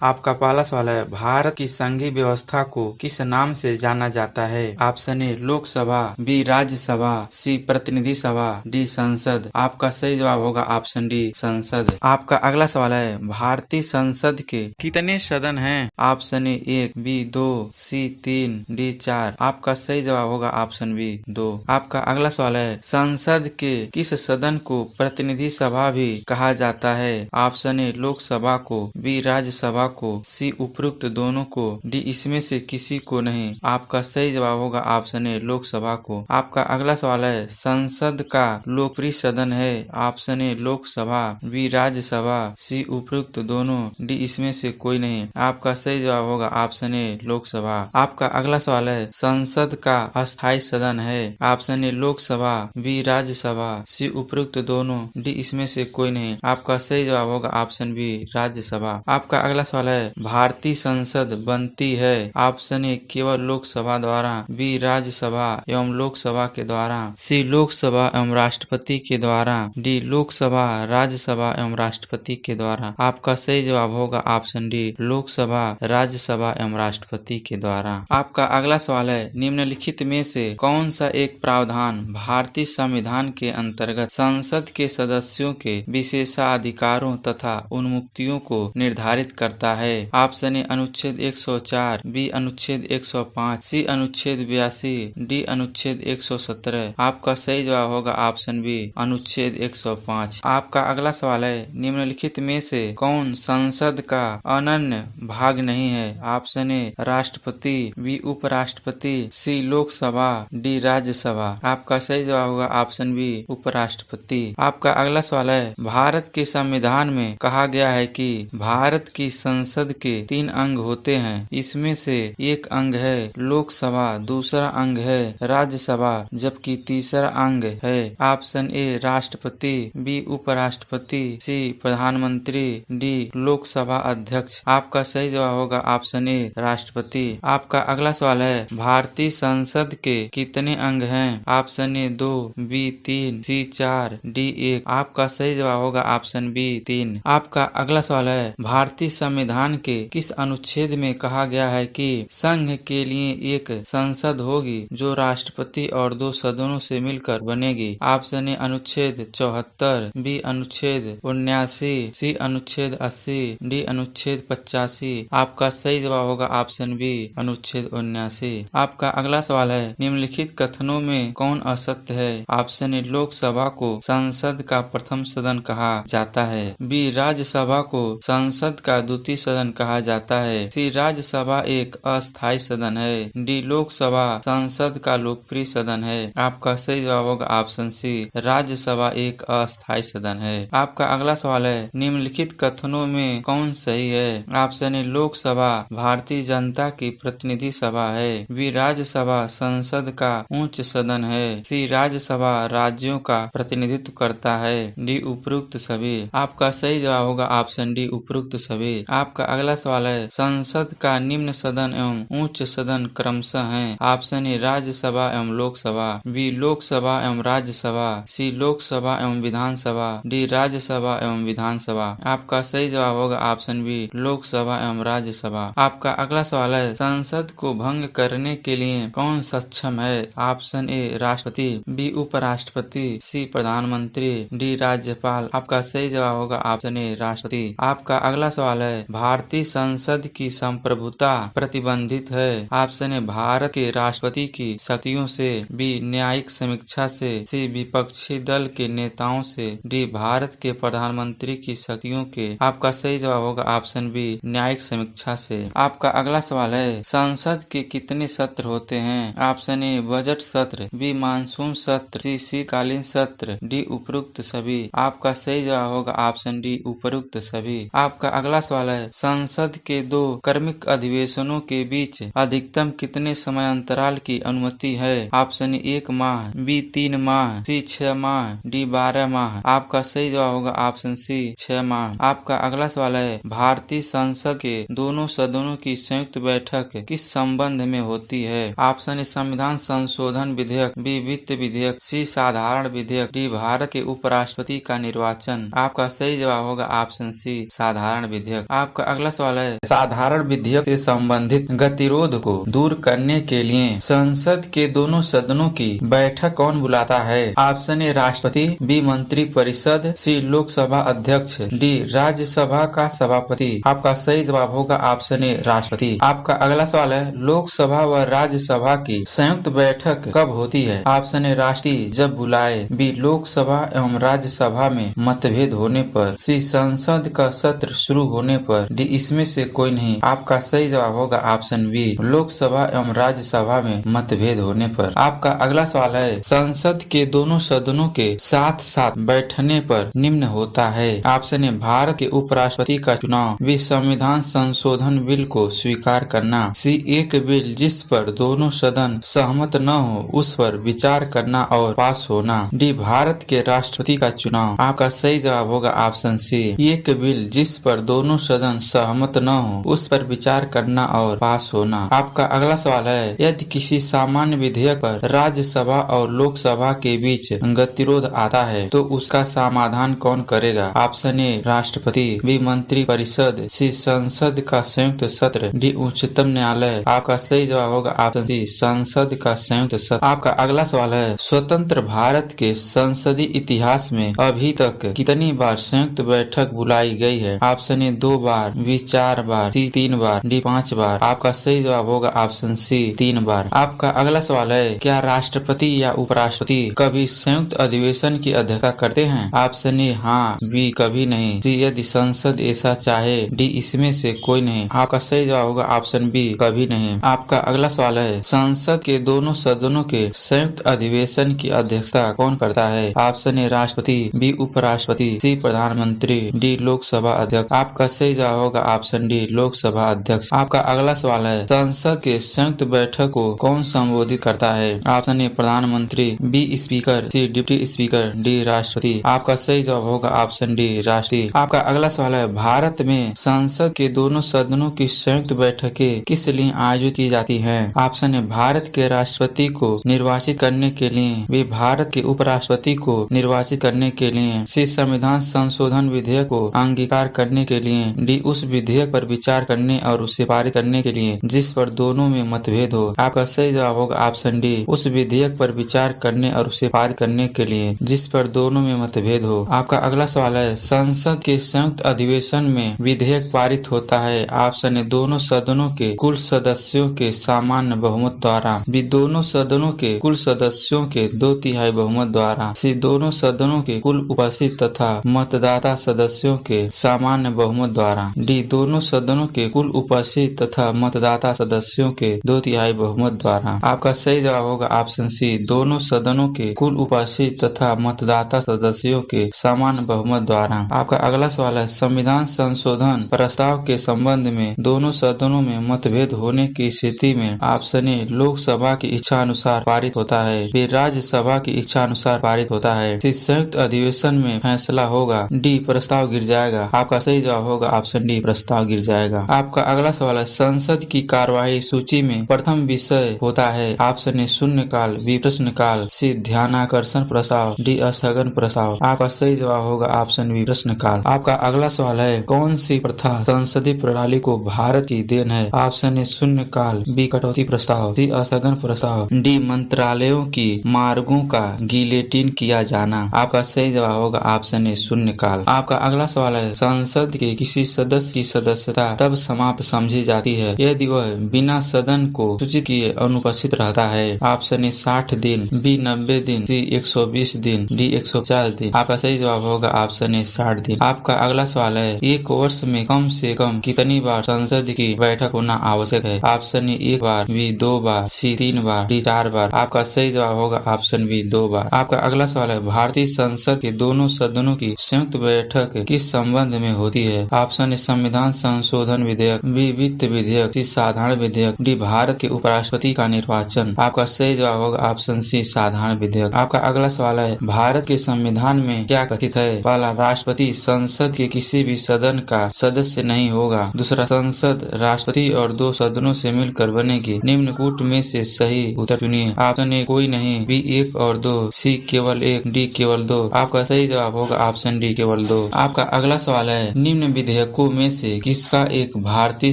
आपका पहला सवाल है, भारत की संघीय व्यवस्था को किस नाम से जाना जाता है? Option A Lok Sabha, B Rajya Sabha, C प्रतिनिधि सभा, डी संसद। आपका सही जवाब होगा ऑप्शन डी संसद। आपका अगला सवाल है, भारतीय संसद के कितने सदन हैं? Option A 1, B 2, C 3, D 4। आपका सही जवाब होगा ऑप्शन बी 2। आपका अगला सवाल है, संसद के किस सदन को प्रतिनिधि सभा भी कहा जाता है? ऑप्शन ए लोकसभा को, बी राज्यसभा को, सी उपरोक्त दोनों को, डी इसमें से किसी को नहीं। आपका सही जवाब होगा ऑप्शन ए लोकसभा को। आपका अगला सवाल है, संसद का लोकप्रिय सदन है? Option A Lok Sabha, B Rajya Sabha, C उपरोक्त दोनों, डी इसमें से कोई नहीं। आपका सही जवाब होगा ऑप्शन ए लोकसभा। आपका अगला सवाल है, संसद का अस्थायी सदन है? Option A Lok Sabha, B Rajya Sabha, C उपरोक्त दोनों, डी इसमें से कोई नहीं। आपका सही जवाब होगा ऑप्शन बी राज्यसभा। आपका अगला सवाल है, भारतीय संसद बनती है? ऑप्शन ए केवल लोकसभा द्वारा, बी राज्यसभा एवं लोकसभा के द्वारा, सी लोकसभा एवं राष्ट्रपति के द्वारा, डी लोकसभा, राज्यसभा एवं राष्ट्रपति के द्वारा। आपका सही जवाब होगा ऑप्शन डी लोकसभा, राज्यसभा एवं राष्ट्रपति के द्वारा। आपका अगला सवाल है, निम्नलिखित में से कौन सा एक प्रावधान भारतीय संविधान के अंतर्गत संसद के सदस्यों के विशेषाधिकारों तथा उन्मुक्तियों को निर्धारित करता है? ऑप्शन ए अनुच्छेद 104, बी अनुच्छेद 105, सी अनुच्छेद 82, डी अनुच्छेद 117। आपका सही जवाब होगा ऑप्शन बी अनुच्छेद 105। आपका अगला सवाल है, निम्नलिखित में से कौन संसद का अनन्य भाग नहीं है? ऑप्शन ए राष्ट्रपति, बी उपराष्ट्रपति, सी लोकसभा, डी राज्यसभा। आपका सही जवाब होगा ऑप्शन बी उपराष्ट्रपति। आपका अगला सवाल है, भारत के संविधान में कहा गया है कि भारत की संसद के 3 अंग होते हैं। इसमें से एक अंग है लोकसभा, दूसरा अंग है राज्यसभा, जबकि तीसरा अंग है ऑप्शन ए राष्ट्रपति, बी उपराष्ट्रपति, सी प्रधानमंत्री, डी लोकसभा अध्यक्ष। आपका सही जवाब होगा ऑप्शन ए राष्ट्रपति। आपका अगला सवाल है, भारतीय संसद के कितने अंग हैं? Option A 2, B 3, C 4, D 1। आपका सही जवाब होगा ऑप्शन बी 3। आपका अगला सवाल है, भारतीय संविधान के किस अनुच्छेद में कहा गया है कि संघ के लिए एक संसद होगी जो राष्ट्रपति और 2 सदनों से मिलकर बनेगी? ऑप्शन ए अनुच्छेद 74, बी अनुच्छेद 79, सी अनुच्छेद 80, डी अनुच्छेद 85। आपका सही जवाब होगा ऑप्शन बी अनुच्छेद 79। आपका अगला सवाल है, निम्नलिखित कथनों में कौन असत्य है? ऑप्शन ए लोकसभा को संसद का प्रथम सदन कहा जाता है, बी राज्यसभा को संसद का द्वितीय सदन कहा जाता है, सी राज्यसभा एक अस्थायी सदन है, डी लोकसभा संसद का लोकप्रिय सदन है। आपका सही जवाब होगा ऑप्शन सी राज्यसभा एक अस्थायी सदन है। आपका अगला सवाल है, निम्नलिखित कथनों में कौन सही है? ऑप्शन ए लोकसभा भारतीय जनता की प्रतिनिधि सभा है, बी राज्यसभा संसद का उच्च सदन है, सी राज्यसभा राज्यों का प्रतिनिधित्व करता है, डी उपरोक्त सभी। आपका सही जवाब होगा ऑप्शन डी उपरोक्त सभी। आपका अगला सवाल है, संसद का निम्न सदन एवं उच्च सदन क्रमशः हैं? ऑप्शन ए राज्यसभा एवं लोकसभा, बी लोकसभा एवं राज्यसभा, सी लोकसभा एवं विधानसभा, डी राज्यसभा एवं विधानसभा। आपका सही जवाब होगा ऑप्शन बी लोकसभा एवं राज्यसभा। आपका अगला सवाल है, संसद को भंग करने के लिए कौन सक्षम है? ऑप्शन ए राष्ट्रपति, बी उपराष्ट्रपति, सी प्रधानमंत्री, डी राज्यपाल। आपका सही जवाब होगा ऑप्शन ए राष्ट्रपति। आपका अगला सवाल है, भारतीय संसद की संप्रभुता प्रतिबंधित है? ऑप्शन ए भारत के राष्ट्रपति की शक्तियों से, बी न्यायिक समीक्षा से, सी विपक्षी दल के नेताओं से, डी भारत के प्रधानमंत्री की शक्तियों के। आपका सही जवाब होगा ऑप्शन बी न्यायिक समीक्षा से। आपका अगला सवाल है, संसद के कितने सत्र होते हैं? ऑप्शन ए बजट सत्र, बी मानसून सत्र, सी शीतकालीन सत्र, डी उपरोक्त सभी। आपका सही जवाब होगा ऑप्शन डी उपरोक्त सभी। आपका अगला सवाल है, संसद के 2 क्रमिक अधिवेशनों के बीच अधिकतम कितने समय अंतराल की अनुमति है? ऑप्शन ए 1 माह, बी 3 माह, सी 6 माह, डी 12 माह। आपका सही जवाब होगा ऑप्शन सी 6 माह। आपका अगला सवाल है, भारतीय संसद के दोनों सदनों की संयुक्त बैठक किस संबंध में होती है? ऑप्शन ए संविधान संशोधन विधेयक, बी वित्त विधेयक, सी साधारण विधेयक, डी भारत के उपराष्ट्रपति का निर्वाचन। आपका सही जवाब होगा ऑप्शन सी साधारण विधेयक। आप आपका अगला सवाल है, साधारण विधेयक से संबंधित गतिरोध को दूर करने के लिए संसद के दोनों सदनों की बैठक कौन बुलाता है? ऑप्शन ए राष्ट्रपति, बी मंत्री परिषद, सी लोकसभा अध्यक्ष, डी राज्यसभा का सभापति। आपका सही जवाब होगा ऑप्शन ए राष्ट्रपति। आपका अगला सवाल है, लोकसभा व राज्यसभा की संयुक्त बैठक कब होती है? ऑप्शन ए राष्ट्रपति जब बुलाए, बी लोकसभा एवं राज्यसभा में मतभेद होने पर, सी संसद का सत्र शुरू होने पर, डी इसमें से कोई नहीं। आपका सही जवाब होगा ऑप्शन बी लोकसभा एवं राज्यसभा में मतभेद होने पर। आपका अगला सवाल है, संसद के दोनों सदनों के साथ साथ बैठने पर निम्न होता है। ऑप्शन ए भारत के उपराष्ट्रपति का चुनाव, बी संविधान संशोधन बिल को स्वीकार करना, सी एक बिल जिस पर दोनों सदन सहमत न हो उस पर विचार करना और पास होना, डी भारत के राष्ट्रपति का चुनाव। आपका सही जवाब होगा ऑप्शन सी एक बिल जिस पर दोनों सदन सहमत न हो उस पर विचार करना और पास होना। आपका अगला सवाल है, यदि किसी सामान्य विधेयक पर राज्यसभा और लोकसभा के बीच गतिरोध आता है तो उसका समाधान कौन करेगा? ऑप्शन ए राष्ट्रपति, बी मंत्री परिषद, सी संसद का संयुक्त सत्र, डी उच्चतम न्यायालय। आपका सही जवाब होगा ऑप्शन सी संसद का संयुक्त सत्र। आपका अगला सवाल है, स्वतंत्र भारत के संसदीय इतिहास में अभी तक कितनी बार संयुक्त बैठक बुलाई गई है? ऑप्शन ए 2 बार, बी 4 बार, सी 3 बार, डी 5 बार। आपका सही जवाब होगा ऑप्शन सी 3 बार। आपका अगला सवाल है, क्या राष्ट्रपति या उपराष्ट्रपति कभी संयुक्त अधिवेशन की अध्यक्षता करते हैं? ऑप्शन ए हाँ, बी कभी नहीं, सी यदि संसद ऐसा चाहे, डी इसमें से कोई नहीं। आपका सही जवाब होगा ऑप्शन बी कभी नहीं। आपका अगला सवाल है, संसद के दोनों सदनों के संयुक्त अधिवेशन की अध्यक्षता कौन करता है? ऑप्शन ए राष्ट्रपति, बी उपराष्ट्रपति, सी प्रधानमंत्री, डी लोकसभा अध्यक्ष। आपका सही जवाब होगा ऑप्शन डी लोकसभा अध्यक्ष। आपका अगला सवाल है, संसद के संयुक्त बैठक को कौन संबोधित करता है? ऑप्शन ए प्रधानमंत्री, बी स्पीकर, सी डिप्टी स्पीकर, डी राष्ट्रपति। आपका सही जवाब होगा ऑप्शन डी राष्ट्रपति। आपका अगला सवाल है, भारत में संसद के दोनों सदनों की संयुक्त बैठकें किस लिए आयोजित की जाती हैं? ऑप्शन ए भारत के राष्ट्रपति को निर्वाचित करने के लिए, बी भारत के उपराष्ट्रपति को निर्वाचित करने के लिए, सी संविधान संशोधन विधेयक को अंगीकार करने के लिए, डी उस विधेयक पर विचार करने और उसे पारित करने के लिए जिस पर दोनों में मतभेद हो। आपका सही जवाब होगा ऑप्शन डी उस विधेयक पर विचार करने और उसे पारित करने के लिए जिस पर दोनों में मतभेद हो। आपका अगला सवाल है, संसद के संयुक्त अधिवेशन में विधेयक पारित होता है। ऑप्शन ए दोनों सदनों के कुल सदस्यों के सामान्य बहुमत द्वारा, बी दोनों सदनों के कुल सदस्यों के 2/3 बहुमत द्वारा, सी दोनों सदनों के कुल उपस्थित तथा मतदाता सदस्यों के सामान्य बहुमत द्वारा, डी दोनों सदनों के कुल उपस्थित तथा मतदाता सदस्यों के 2/3 बहुमत द्वारा। आपका सही जवाब होगा ऑप्शन सी दोनों सदनों के कुल उपस्थित तथा मतदाता सदस्यों के समान बहुमत द्वारा। आपका अगला सवाल है, संविधान संशोधन प्रस्ताव के संबंध में दोनों सदनों में मतभेद होने की स्थिति में ऑप्शन ए लोकसभा की इच्छा अनुसार पारित होता है, बी राज्यसभा की इच्छा अनुसार पारित होता है, सी संयुक्त अधिवेशन में फैसला होगा, डी प्रस्ताव गिर जाएगा। आपका सही जवाब होगा ऑप्शन डी प्रस्ताव गिर जाएगा। आपका अगला सवाल है, संसद की कार्यवाही सूची में प्रथम विषय होता है। ऑप्शन ए शून्यकाल, बी प्रश्नकाल, सी ध्यानाकर्षण प्रस्ताव, डी स्थगन प्रस्ताव। आपका सही जवाब होगा ऑप्शन बी प्रश्नकाल। आपका अगला सवाल है, कौन सी प्रथा संसदीय प्रणाली को भारत की देन है? ऑप्शन ए शून्यकाल, बी कटौती प्रस्ताव, सी स्थगन प्रस्ताव, डी मंत्रालयों की मार्गों का गिलेटिन किया जाना। आपका सही जवाब होगा ऑप्शन ए शून्यकाल। आपका अगला सवाल है, संसद के किसी सदस्य की सदस्यता तब समाप्त समझी जाती है यदि वह बिना सदन को सूचित किए अनुपस्थित रहता है। ऑप्शन ए 60 दिन, बी 90 दिन, सी 120 दिन, डी 150 दिन। आपका सही जवाब होगा ऑप्शन ए 60 दिन। आपका अगला सवाल है, एक वर्ष में कम से कम कितनी बार संसद की बैठक होना आवश्यक है? ऑप्शन ए 1 बार, बी 2 बार, सी 3 बार, डी 4 बार। आपका सही जवाब होगा ऑप्शन बी 2 बार। आपका अगला सवाल है, भारतीय संसद के दोनों सदनों की संयुक्त बैठक किस संबंध में होती है? ऑप्शन ए संविधान संशोधन विधेयक, बी वित्त विधेयक, सी साधारण विधेयक, डी भारत के उपराष्ट्रपति का निर्वाचन। आपका सही जवाब होगा ऑप्शन सी साधारण विधेयक। आपका अगला सवाल है, भारत के संविधान में क्या कथित है? पहला, राष्ट्रपति संसद के किसी भी सदन का सदस्य नहीं होगा। दूसरा, संसद राष्ट्रपति और 2 सदनों से मिलकर बनेगी। निम्न कूट में से सही उत्तर चुनिए। ऑप्शन ए कोई नहीं, बी 1 और 2, सी केवल 1, डी केवल 2। आपका सही जवाब होगा ऑप्शन डी केवल 2। आपका अगला सवाल है, निम्न विधेयक विधेयकों में से किसका एक भारतीय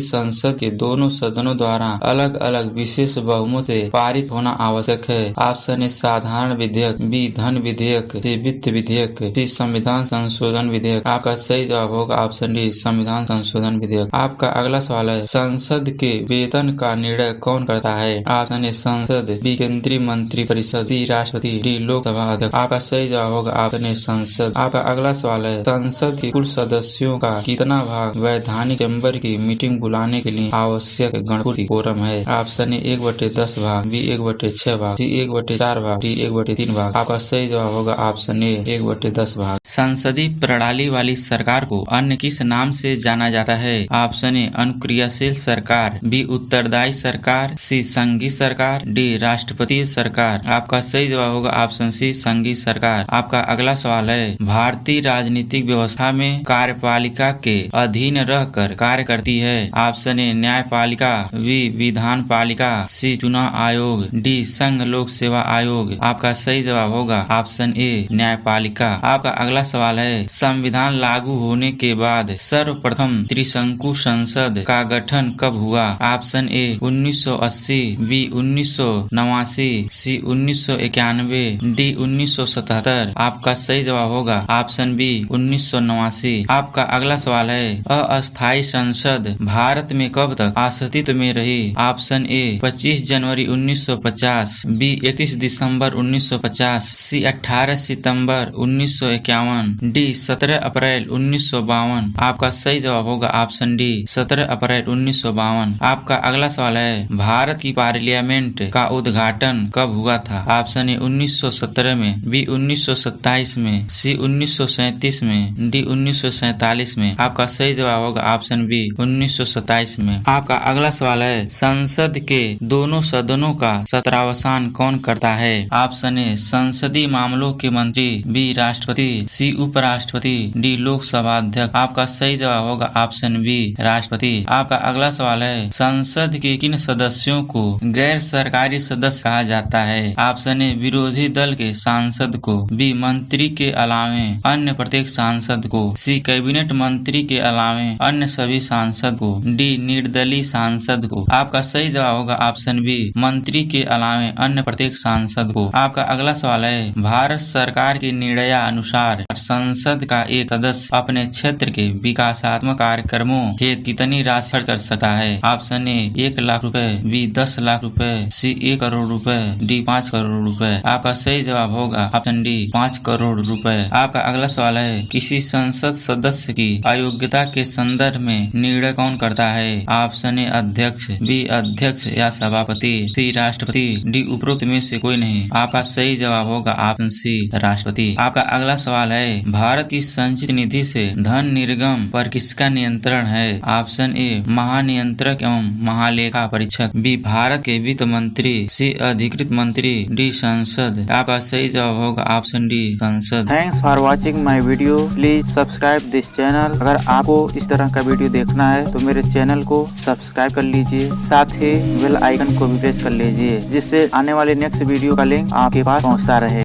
संसद के दोनों सदनों द्वारा अलग अलग विशेष बहुमत से पारित होना आवश्यक है? ऑप्शन ए साधारण विधेयक, बी धन विधेयक, सी वित्त विधेयक, सी संविधान संशोधन विधेयक। आपका सही जवाब होगा ऑप्शन डी संविधान संशोधन विधेयक। आपका अगला सवाल है, संसद के वेतन का निर्णय कौन करता है? ऑप्शन ए संसद, बी केंद्रीय मंत्री परिषद, सी राष्ट्रपति, डी लोकसभा अध्यक्ष। आपका सही जवाब होगा ऑप्शन ए संसद। आपका अगला सवाल है, संसद के कुल सदस्यों का कितना भाग वैधानिक चैम्बर की मीटिंग बुलाने के लिए आवश्यक गणपूर्ति कोरम है? ऑप्शन ए 1/10 भाग, बी 1/6 भाग, सी 1/4 भाग, डी 1/3 भाग। आपका सही जवाब होगा ऑप्शन ए 1/10 भाग। संसदीय प्रणाली वाली सरकार को अन्य किस नाम से जाना जाता है? ऑप्शन ए अनुक्रियाशील सरकार, बी उत्तरदायी सरकार, सी संघीय सरकार, डी राष्ट्रपति सरकार। आपका सही जवाब होगा ऑप्शन सी संघीय सरकार। आपका अगला सवाल है, भारतीय राजनीतिक व्यवस्था में कार्यपालिका के अधीन रहकर कार्य करती है? ऑप्शन ए न्यायपालिका, बी विधान पालिका, सी चुनाव आयोग, डी संघ लोक सेवा आयोग। आपका सही जवाब होगा ऑप्शन ए न्यायपालिका। आपका अगला सवाल है, संविधान लागू होने के बाद सर्वप्रथम त्रिशंकु संसद का गठन कब हुआ? Option A 1980, B 1989, C 1991, D 1977। आपका सही जवाब होगा ऑप्शन बी 1989। आपका अगला सवाल है, अस्थायी संसद भारत में कब तक अस्तित्व में रही? ऑप्शन ए 25 जनवरी 1950, बी 31 दिसंबर 1950, सी 18 सितंबर 1951, डी 17 अप्रैल 1952। आपका सही जवाब होगा ऑप्शन डी 17 अप्रैल 1952। आपका अगला सवाल है, भारत की पार्लियामेंट का उद्घाटन कब हुआ था? ऑप्शन ए 1917 में, बी 1927 में, सी 1937 में, डी 1947 में। आपका सही जवाब होगा ऑप्शन बी 1927 में। आपका अगला सवाल है, संसद के दोनों सदनों का सत्रावसान कौन करता है? ऑप्शन ए संसदीय मामलों के मंत्री, बी राष्ट्रपति, सी उपराष्ट्रपति, डी लोकसभा अध्यक्ष। आपका सही जवाब होगा ऑप्शन बी राष्ट्रपति। आपका अगला सवाल है, संसद के किन सदस्यों को गैर सरकारी सदस्य कहा जाता है? ऑप्शन ए विरोधी दल के सांसद को, बी मंत्री के अलावे अन्य प्रत्येक सांसद को, सी कैबिनेट मंत्री के अलावे अन्य सभी सांसद को, डी निर्दलीय सांसद को। आपका सही जवाब होगा ऑप्शन बी मंत्री के अलावे अन्य प्रत्येक सांसद को। आपका अगला सवाल है, भारत सरकार के निर्णयानुसार संसद का एक सदस्य अपने क्षेत्र के विकासात्मक कार्यक्रमों हेतु कितनी राशि खर्च कर सकता है? ऑप्शन ए 1 लाख रुपए, बी 10 लाख रुपए, सी 1 करोड़ रुपए, डी 5 करोड़ रुपए। आपका सही जवाब होगा ऑप्शन डी 5 करोड़ रुपए। आपका अगला सवाल है, किसी संसद सदस्य की अयोग्यता के संदर्भ में निर्णय कौन करता है? ऑप्शन ए अध्यक्ष, बी अध्यक्ष या सभापति, सी राष्ट्रपति, डी उपरोक्त में से कोई नहीं। आपका सही जवाब होगा ऑप्शन सी राष्ट्रपति। आपका अगला सवाल है, भारत की संचित निधि से धन निर्गम पर किसका नियंत्रण है? ऑप्शन ए महानियंत्रक एवं महालेखा परीक्षक, बी भारत के वित्त मंत्री, सी अधिकृत मंत्री, डी संसद। आपका सही जवाब होगा ऑप्शन डी संसद। Thanks for watching my video. Please subscribe this channel. अगर आपको इस तरह का वीडियो देखना है तो मेरे चैनल को सब्सक्राइब कर लीजिए, साथ ही बेल आइकन को भी प्रेस कर लीजिए, जिससे आने वाले नेक्स्ट वीडियो का लिंक आपके पास पहुंचता रहे।